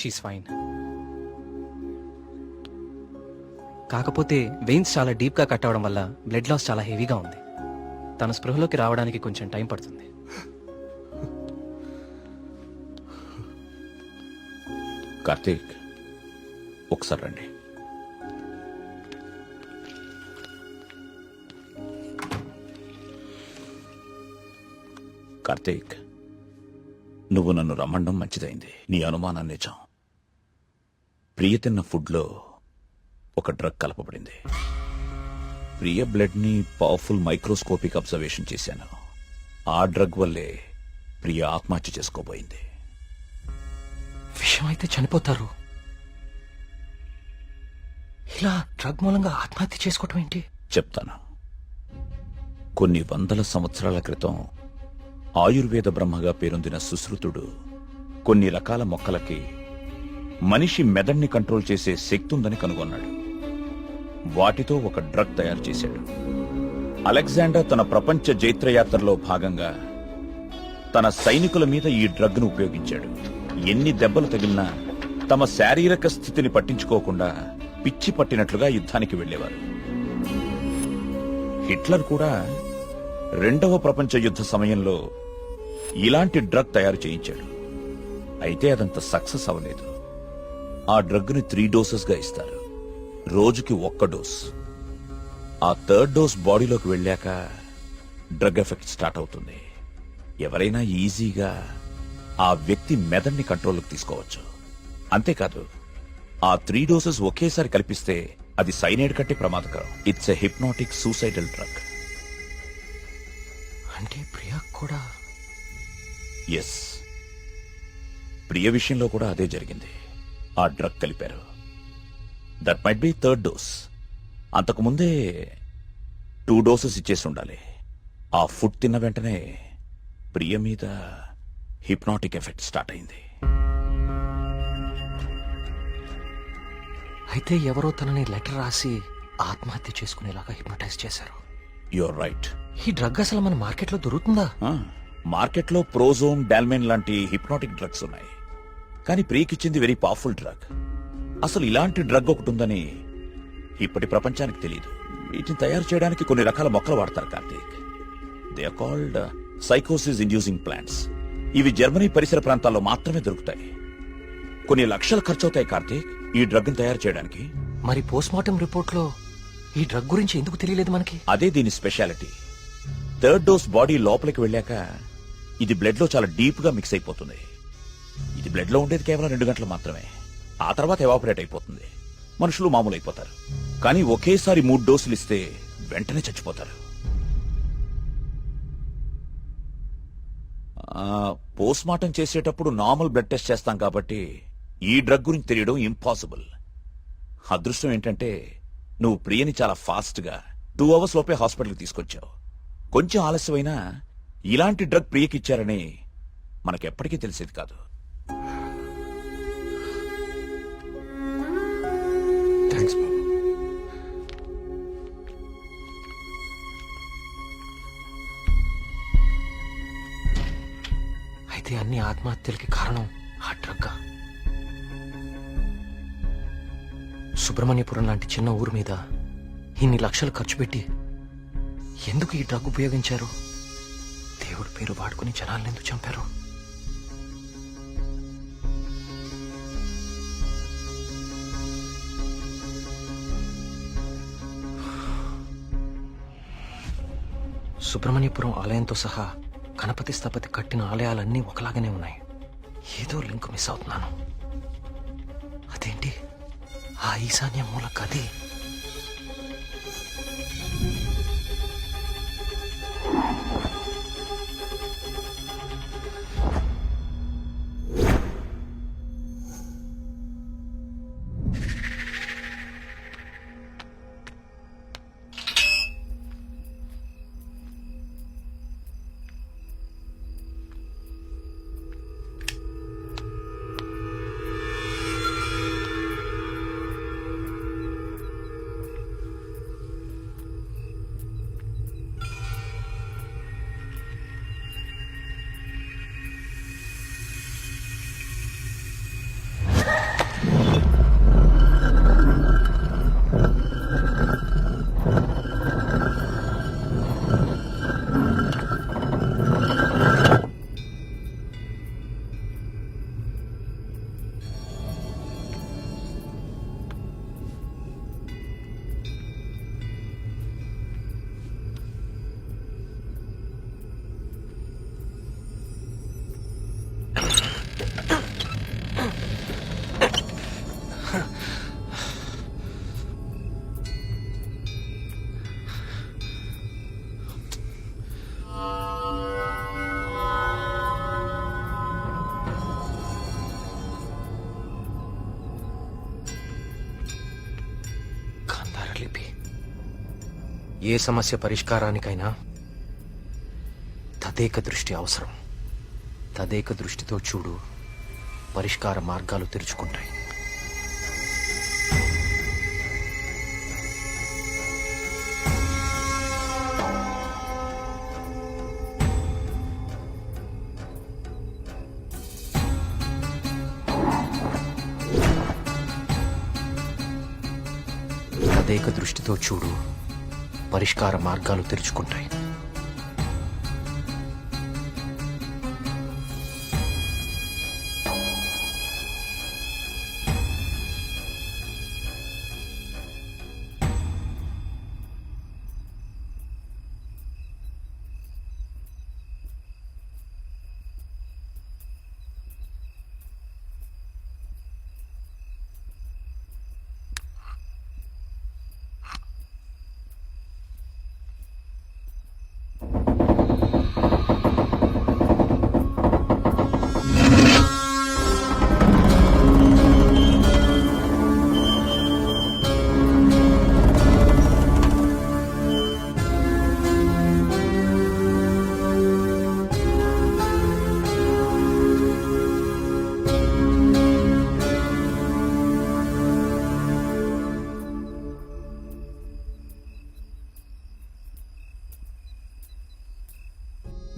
She's fine. కాకపోతే veins చాలా డీప్గా కట్ అవడం వల్ల బ్లడ్ లాస్ చాలా హెవీగా ఉంది. తన స్పృహలోకి రావడానికి కొంచెం టైం పడుతుంది. కార్తీక్, ఒకసారి రండి. కార్తీక్, నువ్వు నన్ను రమ్మండం మంచిదైంది. నీ అనుమానం నిజం. ప్రియ తిన్న ఫుడ్లో ఒక డ్రగ్ కలపబడింది. ప్రియ బ్లడ్ ని పవర్ఫుల్ మైక్రోస్కోపిక్ అబ్జర్వేషన్ చేశాను. ఆ డ్రగ్ వల్లే ప్రియ ఆత్మహత్య చేసుకోబోయింది. విషయం అయితే చనిపోతారు. ఇలా డ్రగ్ మూలంగా ఆత్మహత్య చేసుకోవటం ఏంటి? చెప్తాను. కొన్ని వందల సంవత్సరాల క్రితం ఆయుర్వేద బ్రహ్మగా పేరొందిన సుశ్రుతుడు కొన్ని రకాల మొక్కలకి మనిషి మెదడుని కంట్రోల్ చేసే శక్తి ఉందని కనుగొన్నాడు. వాటితో ఒక డ్రగ్ తయారు చేశాడు. అలెగ్జాండర్ తన ప్రపంచ జైత్రయాత్రలో భాగంగా తన సైనికుల మీద ఈ డ్రగ్ ను ఉపయోగించాడు. ఎన్ని దెబ్బలు తగిలినా తమ శారీరక స్థితిని పట్టించుకోకుండా పిచ్చి పట్టినట్లుగా యుద్ధానికి వెళ్లేవారు. హిట్లర్ కూడా రెండవ ప్రపంచ యుద్ధ సమయంలో ఇలాంటి డ్రగ్ తయారు చేయించాడు. అయితే అదంత సక్సెస్ అవ్వలేదు. ఆ డ్రగ్ ని 3 డోసెస్ గా ఇస్తారు. రోజుకి 1 డోస్. ఆ 3rd డోస్ బాడీలోకి వెళ్ళాక డ్రగ్ ఎఫెక్ట్ స్టార్ట్ అవుతుంది. ఎవరైనా ఈజీగా ఆ వ్యక్తి మెదడుని కంట్రోల్లోకి తీసుకోవచ్చు. అంతేకాదు, ఆ 3 డోసెస్ ఒకేసారి కల్పిస్తే అది సైనైడ్ కంటే ప్రమాదకరం. It's a hypnotic suicidal drug. అంటే ప్రియా కూడా? ఎస్, ప్రియ విషయంలో కూడా అదే జరిగింది. ఆ డ్రగ్ కలిపారు. That might be 3rd dose. అంతకుముందే 2 డోసెస్ ఇచ్చేసి ఉండాలి. ఆ ఫుడ్ తిన్న వెంటనే ప్రియ మీద హిప్నాటిక్ ఎఫెక్ట్ స్టార్ట్ అయింది. అయితే ఎవరో తనని లెటర్ రాసి ఆత్మహత్య చేసుకునేలాగా హిప్నటైజ్ చేశారు. You're right. ఈ డ్రగ్ అసలు మన మార్కెట్లో దొరుకుతుందా? మార్కెట్లో ప్రోజోన్, డాల్మెన్ లాంటి హిప్నాటిక్ డ్రగ్స్ ఉన్నాయి. కానీ ప్రియకిచ్చింది వెరీ పవర్ఫుల్ డ్రగ్. అసలు ఇలాంటి డ్రగ్ ఒకటి ఉందని ఇప్పటి ప్రపంచానికి తెలియదు. వీటిని తయారు చేయడానికి కొన్ని రకాల మొక్కలు వాడతారు కార్తీక్. దే ఆర్ కాల్డ్ సైకోసిస్ ఇండ్యూసింగ్ ప్లాంట్స్. ఇవి జర్మనీ పరిసర ప్రాంతాల్లో మాత్రమే దొరుకుతాయి. కొన్ని లక్షలు ఖర్చవుతాయి కార్తీక్ ఈ డ్రగ్ ని తయారు చేయడానికి. మరి పోస్ట్ మార్టం రిపోర్ట్ లో ఈ డ్రగ్ గురించి ఎందుకు తెలియలేదు మనకి? అదే దీని స్పెషాలిటీ. 3rd డోస్ బాడీ లోపలికి వెళ్ళాక ఇది బ్లడ్ లో చాలా డీప్ గా మిక్స్ అయిపోతుంది. ఇది బ్లడ్ లో ఉండేది కేవలం 2 గంటలు మాత్రమే. ఆ తర్వాత ఎవాపరేట్ అయిపోతుంది. మనుషులు మామూలు అయిపోతారు. కానీ ఒకేసారి 3 డోసులు ఇస్తే వెంటనే చచ్చిపోతారు. పోస్ట్ మార్టం చేసేటప్పుడు నార్మల్ బ్లడ్ టెస్ట్ చేస్తాం కాబట్టి ఈ డ్రగ్ గురించి తెలియడం ఇంపాసిబుల్. అదృష్టం ఏంటంటే నువ్వు ప్రియని చాలా ఫాస్ట్ గా 2 అవర్స్ లోపే హాస్పిటల్కి తీసుకొచ్చావు. కొంచెం ఆలస్యమైనా ఇలాంటి డ్రగ్ ప్రియకిచ్చారని మనకెప్పటికీ తెలిసేది కాదు. థ్యాంక్స్ బాబు. అయితే అన్ని ఆత్మహత్యలకి కారణం ఆ డ్రగ్. సుబ్రహ్మణ్యపురం లాంటి చిన్న ఊరు మీద ఇన్ని లక్షలు ఖర్చు పెట్టి ఎందుకు ఈ డ్రగ్ ఉపయోగించారు? దేవుడి పేరు వాడుకుని జనాలను ఎందుకు చంపారు? సుబ్రహ్మణ్యపురం ఆలయంతో సహా గణపతి స్థపతి కట్టిన ఆలయాలన్నీ ఒకలాగానే ఉన్నాయి. ఏదో లింక్ మిస్ అవుతున్నాను. అదేంటి ఆ ఈశాన్య మూల గది? ఏ సమస్య పరిష్కారానికైనా తదేక దృష్టి అవసరం. తదేక దృష్టితో చూడు, పరిష్కార మార్గాలు తెరుచుకుంటాయి. తదేక దృష్టితో చూడు, పరిష్కార మార్గాలు తెరుచుకుంటాయి.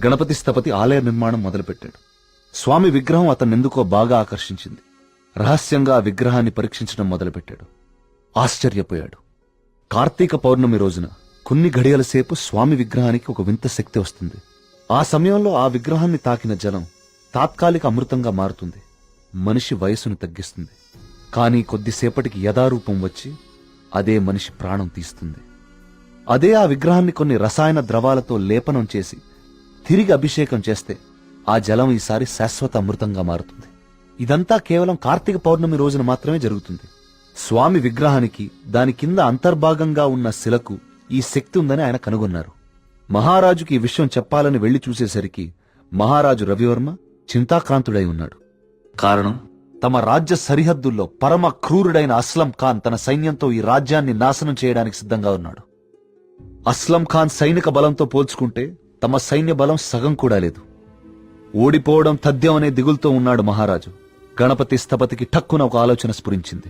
గణపతి స్థపతి ఆలయ నిర్మాణం మొదలుపెట్టాడు. స్వామి విగ్రహం అతన్నెందుకో బాగా ఆకర్షించింది. రహస్యంగా ఆ విగ్రహాన్ని పరీక్షించడం మొదలుపెట్టాడు. ఆశ్చర్యపోయాడు. కార్తీక పౌర్ణమి రోజున కొన్ని గడియల సేపు స్వామి విగ్రహానికి ఒక వింత శక్తి వస్తుంది. ఆ సమయంలో ఆ విగ్రహాన్ని తాకిన జలం తాత్కాలిక అమృతంగా మారుతుంది. మనిషి వయసును తగ్గిస్తుంది. కానీ కొద్దిసేపటికి యథారూపం వచ్చి అదే మనిషి ప్రాణం తీస్తుంది. అదే ఆ విగ్రహాన్ని కొన్ని రసాయన ద్రవాలతో లేపనం చేసి తిరిగి అభిషేకం చేస్తే ఆ జలం ఈసారి శాశ్వత అమృతంగా మారుతుంది. ఇదంతా కేవలం కార్తీక పౌర్ణమి రోజున మాత్రమే జరుగుతుంది. స్వామి విగ్రహానికి దాని కింద అంతర్భాగంగా ఉన్న శిలకు ఈ శక్తి ఉందని ఆయన కనుగొన్నారు. మహారాజుకి ఈ విషయం చెప్పాలని వెళ్లి చూసేసరికి మహారాజు రవివర్మ చింతాక్రాంతుడై ఉన్నాడు. కారణం, తమ రాజ్య సరిహద్దుల్లో పరమ క్రూరుడైన అస్లం ఖాన్ తన సైన్యంతో ఈ రాజ్యాన్ని నాశనం చేయడానికి సిద్ధంగా ఉన్నాడు. అస్లం ఖాన్ సైనిక బలంతో పోల్చుకుంటే తమ సైన్య బలం సగం కూడా లేదు. ఓడిపోవడం తథ్యం అనే దిగులుతో ఉన్నాడు మహారాజు. గణపతి స్థపతికి ఠక్కున ఒక ఆలోచన స్ఫురించింది.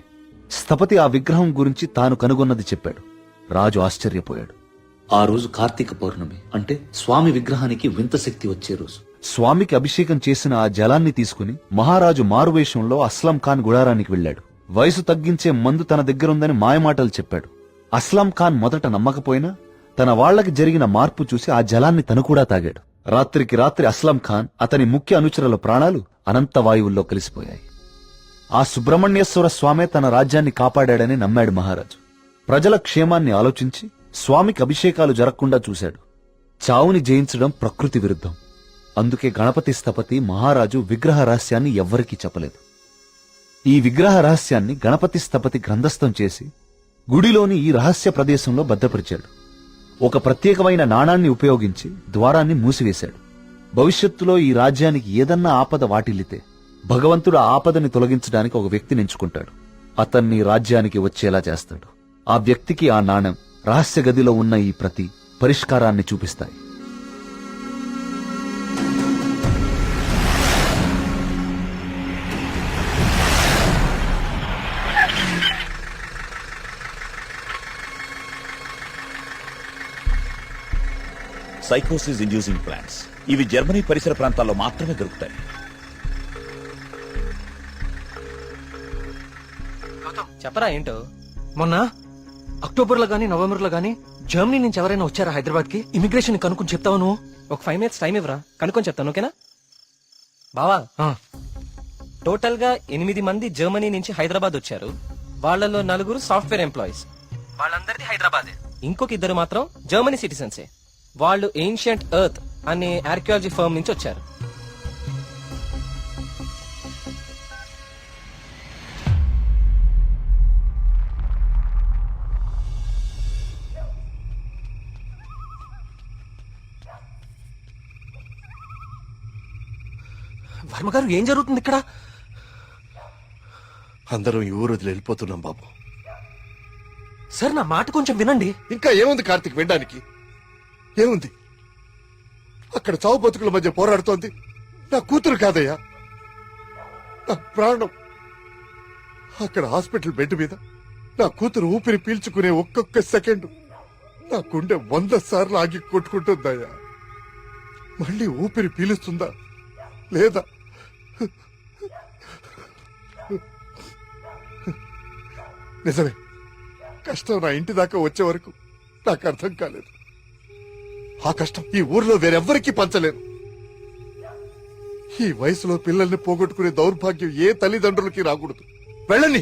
స్థపతి ఆ విగ్రహం గురించి తాను కనుగొన్నది చెప్పాడు. రాజు ఆశ్చర్యపోయాడు. ఆ రోజు కార్తీక పౌర్ణమి, అంటే స్వామి విగ్రహానికి వింత శక్తి వచ్చే రోజు. స్వామికి అభిషేకం చేసిన ఆ జలాన్ని తీసుకుని మహారాజు మారువేషంలో అస్లం ఖాన్ గుడారానికి వెళ్లాడు. వయసు తగ్గించే మందు తన దగ్గరుందని మాయమాటలు చెప్పాడు. అస్లం ఖాన్ మొదట నమ్మకపోయినా తన వాళ్లకి జరిగిన మార్పు చూసి ఆ జలాన్ని తను కూడా తాగాడు. రాత్రికి రాత్రి అస్లం ఖాన్, అతని ముఖ్య అనుచరుల ప్రాణాలు అనంత వాయువుల్లో కలిసిపోయాయి. ఆ సుబ్రహ్మణ్యేశ్వర స్వామే తన రాజ్యాన్ని కాపాడాడని నమ్మాడు మహారాజు. ప్రజల క్షేమాన్ని ఆలోచించి స్వామికి అభిషేకాలు జరగకుండా చూశాడు. చావుని జయించడం ప్రకృతి విరుద్ధం. అందుకే గణపతి స్థపతి మహారాజు విగ్రహ రహస్యాన్ని ఎవ్వరికీ చెప్పలేదు. ఈ విగ్రహ రహస్యాన్ని గణపతి స్థపతి గ్రంథస్థం చేసి గుడిలోని ఈ రహస్య ప్రదేశంలో భద్రపరిచాడు. ఒక ప్రత్యేకమైన నాణాన్ని ఉపయోగించి ద్వారాన్ని మూసివేశాడు. భవిష్యత్తులో ఈ రాజ్యానికి ఏదన్నా ఆపద వాటిల్లితే భగవంతుడు ఆ ఆపదని తొలగించడానికి ఒక వ్యక్తిని ఎంచుకుంటాడు. అతన్ని రాజ్యానికి వచ్చేలా చేస్తాడు. ఆ వ్యక్తికి ఆ నాణెం, రహస్య గదిలో ఉన్న ఈ ప్రతి పరిష్కారాన్ని చూపిస్తాయి. సైకోసిస్ ఇండ్యూసింగ్ ప్లాంట్స్ ఇవి జర్మనీ పరిసర ప్రాంతాల్లో మాత్రమే దొరుకుతాయి. చెప్పరా ఏంటో. మొన్న అక్టోబర్లో గానీ నవంబర్లో గానీ జర్మనీ నుంచి ఎవరైనా వచ్చారా హైదరాబాద్ కి? ఇమిగ్రేషన్ కనుక్కొని చెప్తావు నువ్వు? ఒక 5 minutes టైం ఇవ్వరా, కనుక్కొని చెప్తాను. ఓకేనా బావా? టోటల్ గా 8 మంది జర్మనీ నుంచి హైదరాబాద్ వచ్చారు. వాళ్ళలో 4 సాఫ్ట్వేర్ ఎంప్లాయీస్, వాళ్ళందరిది హైదరాబాద్. ఇంకొక 2 మాత్రం జర్మనీ సిటిజన్సే. వాళ్ళు ఏన్షియంట్ ఎర్త్ అనే ఆర్కియాలజీ ఫర్మ్ నుంచి వచ్చారు. వర్మగారు, ఏం జరుగుతుంది ఇక్కడ? అందరం ఈ ఊరు వదిలి వెళ్ళిపోతున్నాం బాబు. సార్ నా మాట కొంచెం వినండి. ఇంకా ఏముంది కార్తీక్ వినడానికి? ఏముంది? అక్కడ చావు బతుకుల మధ్య పోరాడుతోంది నా కూతురు కాదయ్యా, నా ప్రాణం. అక్కడ హాస్పిటల్ బెడ్ మీద నా కూతురు ఊపిరి పీల్చుకునే ఒక్కొక్క సెకండ్ నా గుండె 100 సార్లు ఆగి కొట్టుకుంటుందయ్యా. మళ్ళీ ఊపిరి పీలుస్తుందా లేదా? నిజమే, కష్టం నా ఇంటి దాకా వచ్చే వరకు నాకు అర్థం కాలేదు. ఆ కష్టం ఈ ఊర్లో వేరెవ్వరికీ పంచలేను. ఈ వయసులో పిల్లల్ని పోగొట్టుకునే దౌర్భాగ్యం ఏ తల్లిదండ్రులకి రాకూడదు. వెళ్ళని